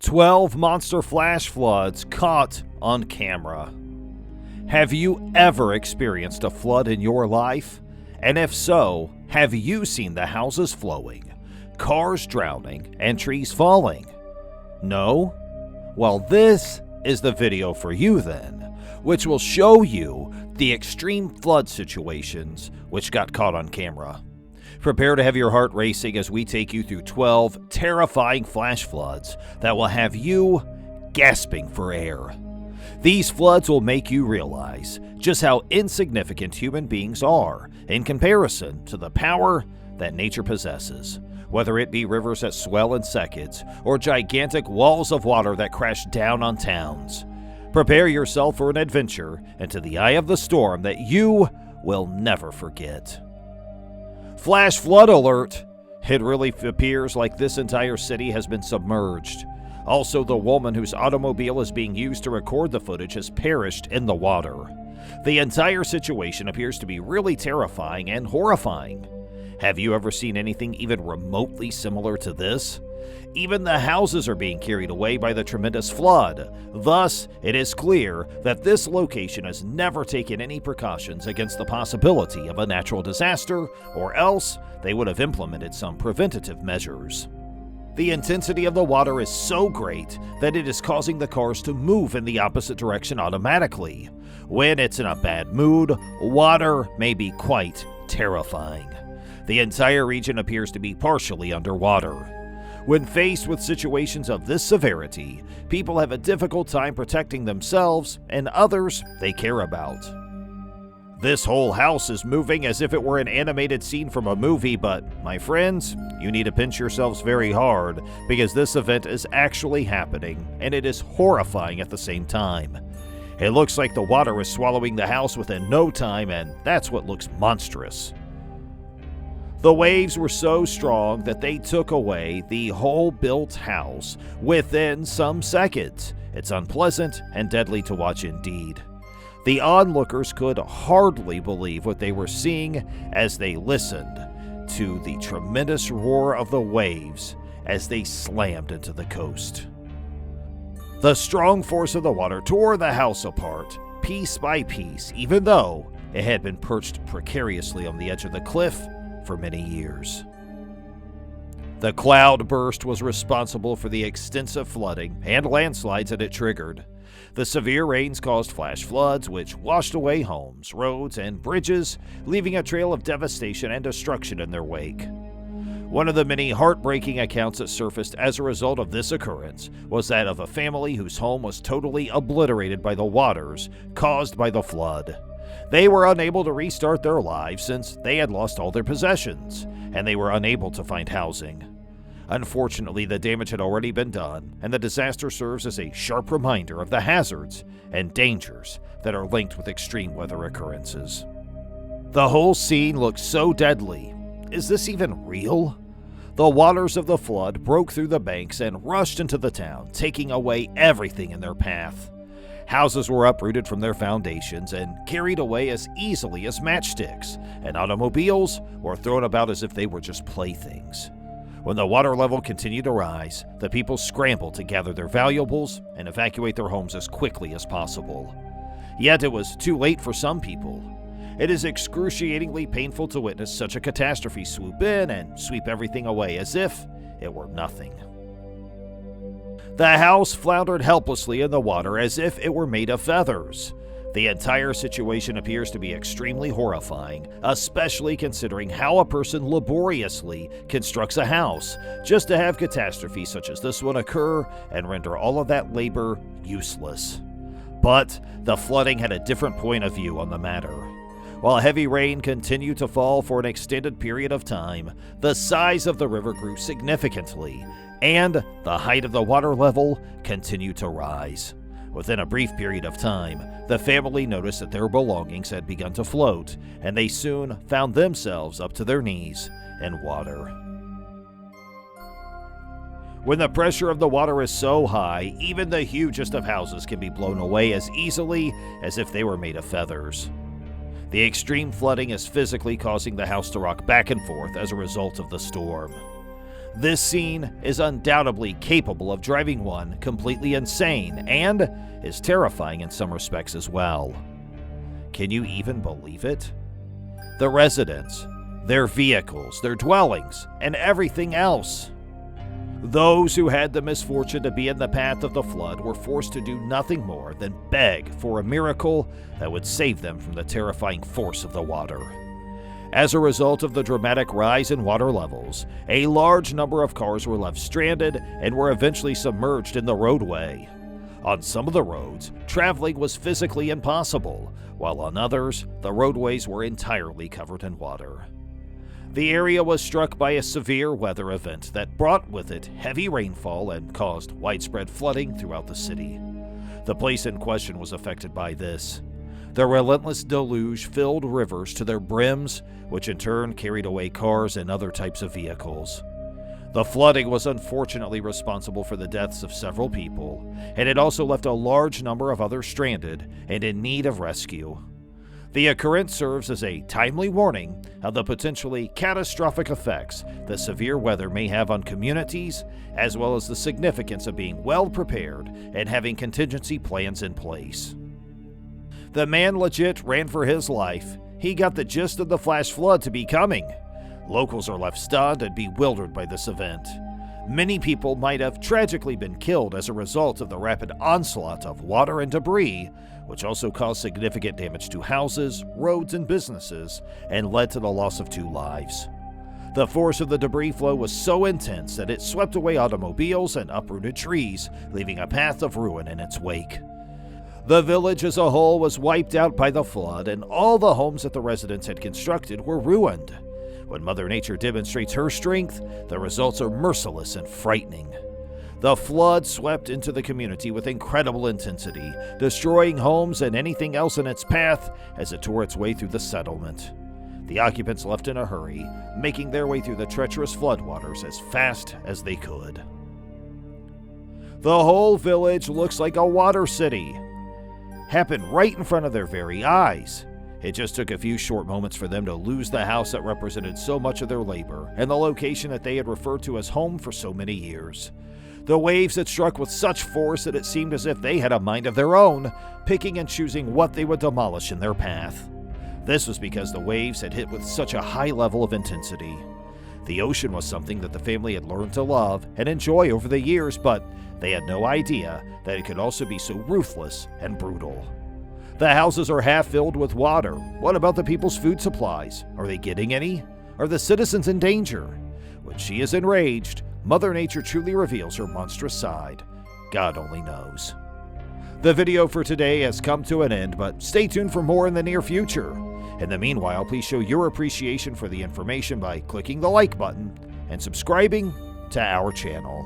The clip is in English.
12 monster flash floods caught on camera. Have you ever experienced a flood in your life? And if so, have you seen the houses flowing, cars drowning, and trees falling? No? Well, this is the video for you then, which will show you the extreme flood situations which got caught on camera. Prepare to have your heart racing as we take you through 12 terrifying flash floods that will have you gasping for air. These floods will make you realize just how insignificant human beings are in comparison to the power that nature possesses, whether it be rivers that swell in seconds or gigantic walls of water that crash down on towns. Prepare yourself for an adventure into the eye of the storm that you will never forget. Flash flood alert! It really appears like this entire city has been submerged. Also, the woman whose automobile is being used to record the footage has perished in the water. The entire situation appears to be really terrifying and horrifying. Have you ever seen anything even remotely similar to this? Even the houses are being carried away by the tremendous flood. Thus, it is clear that this location has never taken any precautions against the possibility of a natural disaster, or else they would have implemented some preventative measures. The intensity of the water is so great that it is causing the cars to move in the opposite direction automatically. When it's in a bad mood, water may be quite terrifying. The entire region appears to be partially underwater. When faced with situations of this severity, people have a difficult time protecting themselves and others they care about. This whole house is moving as if it were an animated scene from a movie, but my friends, you need to pinch yourselves very hard because this event is actually happening and it is horrifying at the same time. It looks like the water is swallowing the house within no time, and that's what looks monstrous. The waves were so strong that they took away the whole built house within some seconds. It's unpleasant and deadly to watch indeed. The onlookers could hardly believe what they were seeing as they listened to the tremendous roar of the waves as they slammed into the coast. The strong force of the water tore the house apart, piece by piece, even though it had been perched precariously on the edge of the cliff for many years. The cloud burst was responsible for the extensive flooding and landslides that it triggered. The severe rains caused flash floods, which washed away homes, roads, and bridges, leaving a trail of devastation and destruction in their wake. One of the many heartbreaking accounts that surfaced as a result of this occurrence was that of a family whose home was totally obliterated by the waters caused by the flood. They were unable to restart their lives since they had lost all their possessions, and they were unable to find housing. Unfortunately, the damage had already been done, and the disaster serves as a sharp reminder of the hazards and dangers that are linked with extreme weather occurrences. The whole scene looks so deadly. Is this even real? The waters of the flood broke through the banks and rushed into the town, taking away everything in their path. Houses were uprooted from their foundations and carried away as easily as matchsticks, and automobiles were thrown about as if they were just playthings. When the water level continued to rise, the people scrambled to gather their valuables and evacuate their homes as quickly as possible. Yet it was too late for some people. It is excruciatingly painful to witness such a catastrophe swoop in and sweep everything away as if it were nothing. The house floundered helplessly in the water as if it were made of feathers. The entire situation appears to be extremely horrifying, especially considering how a person laboriously constructs a house just to have catastrophes such as this one occur and render all of that labor useless. But the flooding had a different point of view on the matter. While heavy rain continued to fall for an extended period of time, the size of the river grew significantly, and the height of the water level continued to rise. Within a brief period of time, the family noticed that their belongings had begun to float, and they soon found themselves up to their knees in water. When the pressure of the water is so high, even the hugest of houses can be blown away as easily as if they were made of feathers. The extreme flooding is physically causing the house to rock back and forth as a result of the storm. This scene is undoubtedly capable of driving one completely insane and is terrifying in some respects as well. Can you even believe it? The residents, their vehicles, their dwellings, and everything else. Those who had the misfortune to be in the path of the flood were forced to do nothing more than beg for a miracle that would save them from the terrifying force of the water. As a result of the dramatic rise in water levels, a large number of cars were left stranded and were eventually submerged in the roadway. On some of the roads, traveling was physically impossible, while on others, the roadways were entirely covered in water. The area was struck by a severe weather event that brought with it heavy rainfall and caused widespread flooding throughout the city. The place in question was affected by this. The relentless deluge filled rivers to their brims, which in turn carried away cars and other types of vehicles. The flooding was unfortunately responsible for the deaths of several people, and it also left a large number of others stranded and in need of rescue. The occurrence serves as a timely warning of the potentially catastrophic effects that severe weather may have on communities, as well as the significance of being well prepared and having contingency plans in place. The man legit ran for his life. He got the gist of the flash flood to be coming. Locals are left stunned and bewildered by this event. Many people might have tragically been killed as a result of the rapid onslaught of water and debris, which also caused significant damage to houses, roads, and businesses, and led to the loss of 2 lives. The force of the debris flow was so intense that it swept away automobiles and uprooted trees, leaving a path of ruin in its wake. The village as a whole was wiped out by the flood, and all the homes that the residents had constructed were ruined. When Mother Nature demonstrates her strength, the results are merciless and frightening. The flood swept into the community with incredible intensity, destroying homes and anything else in its path as it tore its way through the settlement. The occupants left in a hurry, making their way through the treacherous floodwaters as fast as they could. The whole village looks like a water city. Happened right in front of their very eyes. It just took a few short moments for them to lose the house that represented so much of their labor and the location that they had referred to as home for so many years. The waves had struck with such force that it seemed as if they had a mind of their own, picking and choosing what they would demolish in their path. This was because the waves had hit with such a high level of intensity. The ocean was something that the family had learned to love and enjoy over the years, but they had no idea that it could also be so ruthless and brutal. The houses are half filled with water. What about the people's food supplies? Are they getting any? Are the citizens in danger? When she is enraged, Mother Nature truly reveals her monstrous side. God only knows. The video for today has come to an end, but stay tuned for more in the near future. In the meanwhile, please show your appreciation for the information by clicking the like button and subscribing to our channel.